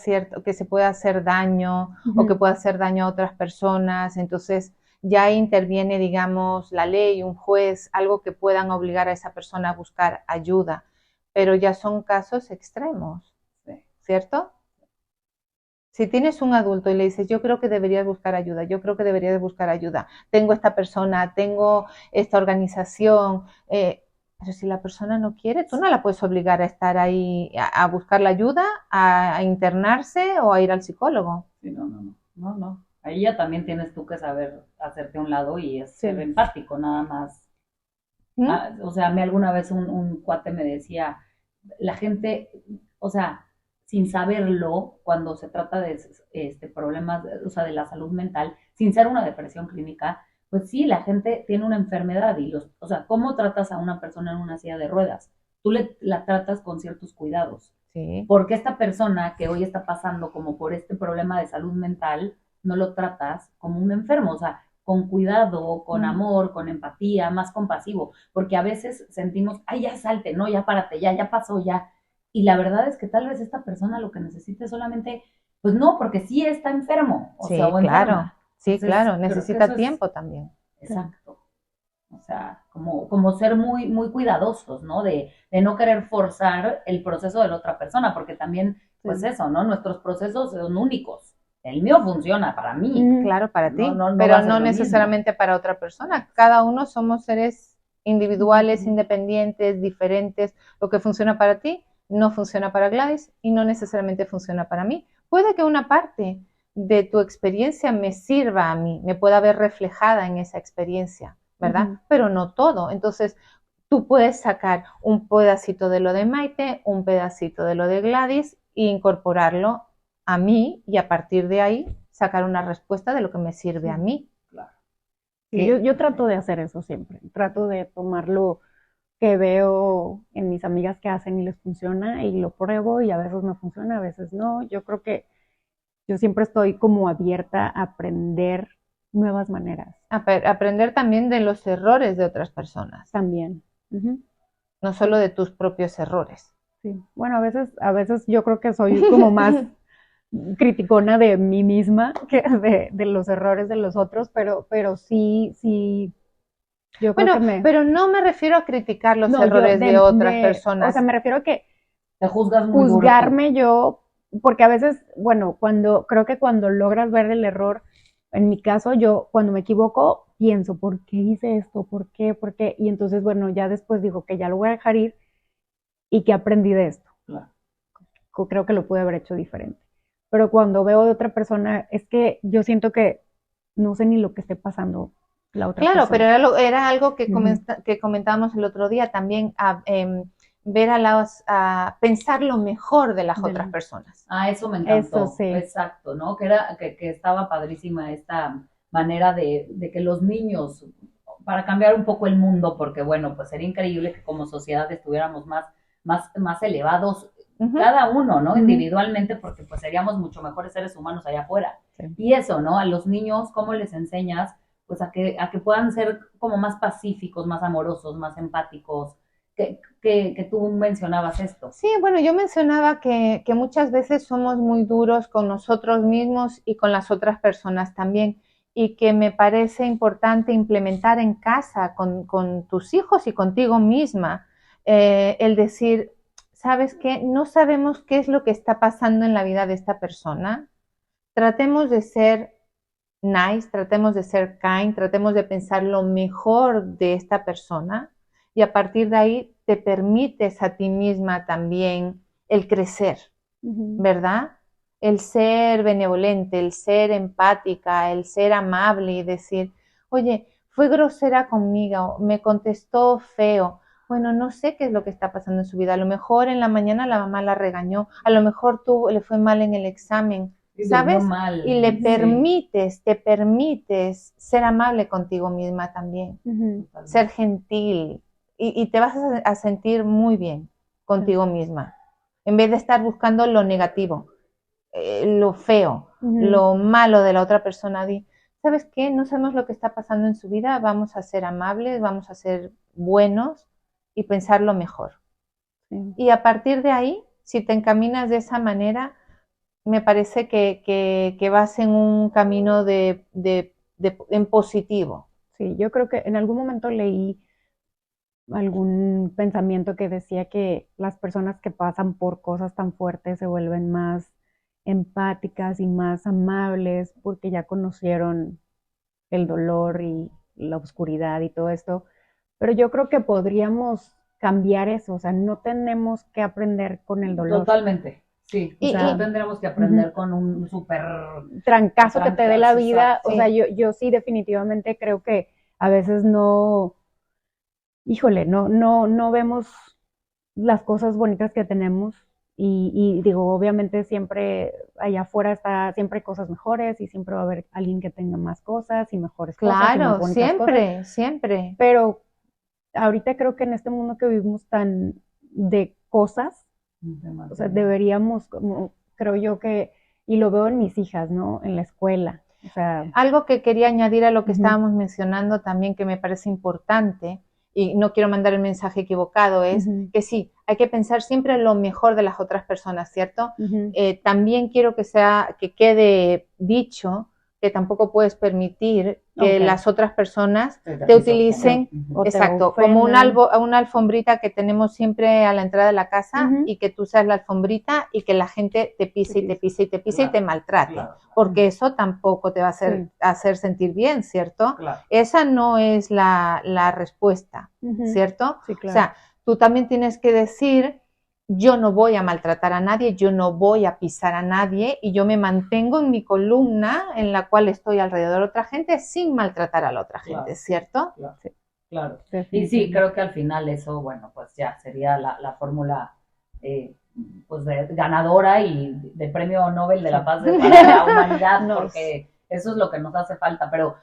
que se pueda hacer daño o que pueda hacer daño a otras personas. Entonces ya interviene, digamos, la ley, un juez, algo que puedan obligar a esa persona a buscar ayuda. Pero ya son casos extremos, ¿cierto? Si tienes un adulto y le dices, yo creo que deberías buscar ayuda, yo creo que deberías buscar ayuda, tengo esta persona, tengo esta organización, pero si la persona no quiere, tú no la puedes obligar a estar ahí, a buscar la ayuda, a internarse o a ir al psicólogo. Sí, no. Ahí ya también tienes tú que saber hacerte a un lado y ser empático, nada más. O sea, a mí alguna vez un cuate me decía, la gente, o sea, sin saberlo, cuando se trata de problemas, o sea, de la salud mental, sin ser una depresión clínica, pues sí, la gente tiene una enfermedad y o sea, ¿cómo tratas a una persona en una silla de ruedas? Tú la tratas con ciertos cuidados. Sí. Porque esta persona que hoy está pasando como por este problema de salud mental, no lo tratas como un enfermo, o sea, con cuidado, con amor, con empatía, más compasivo, porque a veces sentimos, ay, ya salte, no, ya párate, ya pasó, ya. Y la verdad es que tal vez esta persona lo que necesite solamente, pues no, porque sí está enfermo. O sea, o claro. enferma. Sí, Entonces, claro, necesita tiempo también. Exacto. sea, como ser muy, muy cuidadosos, ¿no? De no querer forzar el proceso de la otra persona, porque también, pues eso, ¿no? Nuestros procesos son únicos. El mío funciona para mí. Claro, para ti, No pero va a ser no lo necesariamente mismo. para otra persona. Cada uno somos seres individuales, independientes, diferentes. Lo que funciona para ti no funciona para Gladys y no necesariamente funciona para mí. Puede que una parte de tu experiencia me sirva a mí, me pueda ver reflejada en esa experiencia, ¿verdad? Pero no todo. Entonces, tú puedes sacar un pedacito de lo de Maite, un pedacito de lo de Gladys e incorporarlo a mí y a partir de ahí sacar una respuesta de lo que me sirve a mí. Claro. Sí, yo trato de hacer eso siempre. Trato de tomar lo que veo en mis amigas que hacen y les funciona y lo pruebo y a veces me funciona, a veces no. Yo creo que yo siempre estoy como abierta a aprender nuevas maneras. Aprender también de los errores de otras personas. También. No solo de tus propios errores. Sí. Bueno, a veces yo creo que soy como más criticona de mí misma que de los errores de los otros, pero sí, yo creo que pero no me refiero a criticar los errores de otras personas. O sea, me refiero a que te juzgas muy juzgarme duro. Yo, porque a veces, bueno, creo que cuando logras ver el error, en mi caso, yo cuando me equivoco, pienso, ¿por qué hice esto? ¿Por qué? Y entonces, bueno, ya después digo que ya lo voy a dejar ir y que aprendí de esto. Claro. Creo que lo pude haber hecho diferente. Pero cuando veo de otra persona, es que yo siento que no sé ni lo que esté pasando la otra persona. Claro, pero era algo que, que comentábamos el otro día, también ver a pensar lo mejor de las otras personas. Eso me encantó. Eso sí. Exacto, ¿no? Que estaba padrísima esta manera de que los niños, para cambiar un poco el mundo, porque bueno, pues sería increíble que como sociedad estuviéramos más elevados cada uno, ¿no? Individualmente, porque pues seríamos mucho mejores seres humanos allá afuera. Sí. Y eso, ¿no? A los niños, ¿cómo les enseñas? Pues a que puedan ser como más pacíficos, más amorosos, más empáticos, que tú mencionabas esto. Sí, bueno, yo mencionaba que muchas veces somos muy duros con nosotros mismos y con las otras personas también, y que me parece importante implementar en casa con tus hijos y contigo misma, el decir, ¿sabes qué? No sabemos qué es lo que está pasando en la vida de esta persona. Tratemos de ser nice, tratemos de ser kind, tratemos de pensar lo mejor de esta persona y a partir de ahí te permites a ti misma también el crecer, ¿verdad? El ser benevolente, el ser empática, el ser amable y decir, oye, fue grosera conmigo, me contestó feo. Bueno, no sé qué es lo que está pasando en su vida. A lo mejor en la mañana la mamá la regañó, a lo mejor le fue mal en el examen, ¿sabes? Y le permites, te permites ser amable contigo misma también, ser gentil y te vas a sentir muy bien contigo misma, en vez de estar buscando lo negativo, lo feo, lo malo de la otra persona. ¿Sabes qué? No sabemos lo que está pasando en su vida, vamos a ser amables, vamos a ser buenos y pensar lo mejor. Y a partir de ahí, si te encaminas de esa manera, me parece que vas en un camino en positivo. Sí, yo creo que en algún momento leí algún pensamiento que decía que las personas que pasan por cosas tan fuertes se vuelven más empáticas y más amables porque ya conocieron el dolor y la oscuridad y todo esto. Pero yo creo que podríamos cambiar eso, o sea, no tenemos que aprender con el dolor. Totalmente. Sí, o sea, no tendremos que aprender con un súper trancazo que te dé la vida. O sea, yo sí definitivamente creo que a veces no vemos las cosas bonitas que tenemos y digo, obviamente siempre allá afuera siempre hay cosas mejores y siempre va a haber alguien que tenga más cosas y mejores cosas. Claro, siempre. Pero ahorita creo que en este mundo que vivimos tan de cosas, o sea, deberíamos, creo yo que, y lo veo en mis hijas, ¿no? En la escuela. O sea, algo que quería añadir a lo que estábamos mencionando también que me parece importante, y no quiero mandar el mensaje equivocado, es que sí, hay que pensar siempre en lo mejor de las otras personas, ¿cierto? También quiero que quede dicho que tampoco puedes permitir que las otras personas te utilicen, exacto, como una alfombrita que tenemos siempre a la entrada de la casa y que tú seas la alfombrita y que la gente te pise y te pise y te pise y te maltrate, porque eso tampoco te va a hacer sentir bien, ¿cierto? Esa no es la respuesta, ¿cierto? Sí, claro. O sea, tú también tienes que decir, yo no voy a maltratar a nadie, yo no voy a pisar a nadie y yo me mantengo en mi columna en la cual estoy alrededor de otra gente sin maltratar a la otra gente, ¿cierto? Claro. Y sí, creo que al final eso, bueno, pues ya sería la fórmula pues ganadora y de premio Nobel de la Paz para la humanidad, porque eso es lo que nos hace falta, pero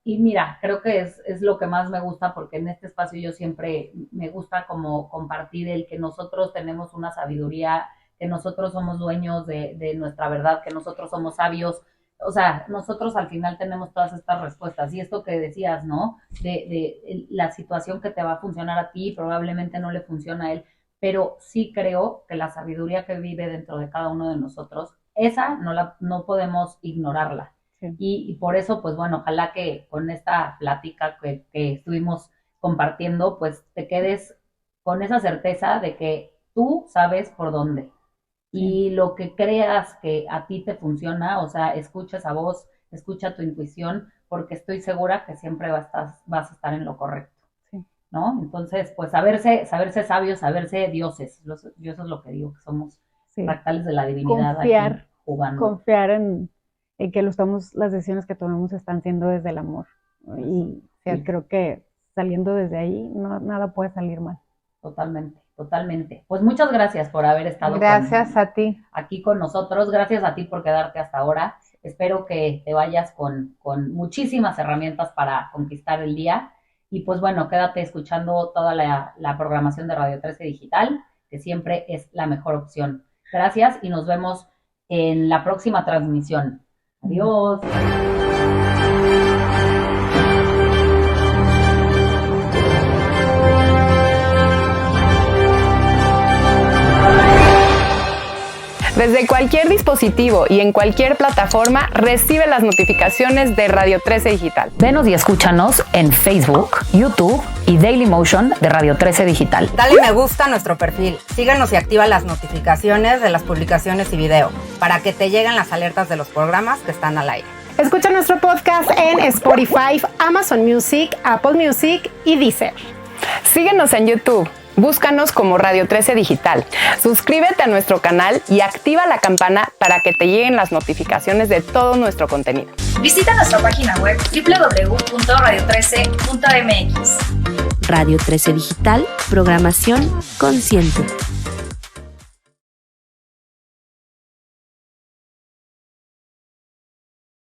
y mira, creo que es lo que más me gusta, porque en este espacio yo siempre me gusta como compartir el que nosotros tenemos una sabiduría, que nosotros somos dueños de nuestra verdad, que nosotros somos sabios. O sea, nosotros al final tenemos todas estas respuestas. Y esto que decías, ¿no? De la situación que te va a funcionar a ti, probablemente no le funciona a él, pero sí creo que la sabiduría que vive dentro de cada uno de nosotros, esa no podemos ignorarla. Y por eso, pues bueno, ojalá que con esta plática que estuvimos compartiendo, pues te quedes con esa certeza de que tú sabes por dónde. Y lo que creas que a ti te funciona, o sea, escucha esa voz, escucha tu intuición, porque estoy segura que siempre vas a estar en lo correcto, ¿no? Entonces, pues saberse sabios, saberse dioses. Yo eso es lo que digo, que somos fractales de la divinidad. Confiar, aquí jugando. Confiar en que las decisiones que tomamos están siendo desde el amor. Y creo que saliendo desde ahí, nada puede salir mal. Totalmente. Pues muchas gracias por haber estado aquí con nosotros. Gracias a ti por quedarte hasta ahora. Espero que te vayas con muchísimas herramientas para conquistar el día. Y pues bueno, quédate escuchando toda la programación de Radio 13 Digital, que siempre es la mejor opción. Gracias y nos vemos en la próxima transmisión. Adiós. Desde cualquier dispositivo y en cualquier plataforma, recibe las notificaciones de Radio 13 Digital. Venos y escúchanos en Facebook, YouTube y Dailymotion de Radio 13 Digital. Dale me gusta a nuestro perfil. Síganos y activa las notificaciones de las publicaciones y video para que te lleguen las alertas de los programas que están al aire. Escucha nuestro podcast en Spotify, Amazon Music, Apple Music y Deezer. Síguenos en YouTube. Búscanos como Radio 13 Digital. Suscríbete a nuestro canal y activa la campana para que te lleguen las notificaciones de todo nuestro contenido. Visita nuestra página web www.radio13.mx. Radio 13 Digital, programación consciente.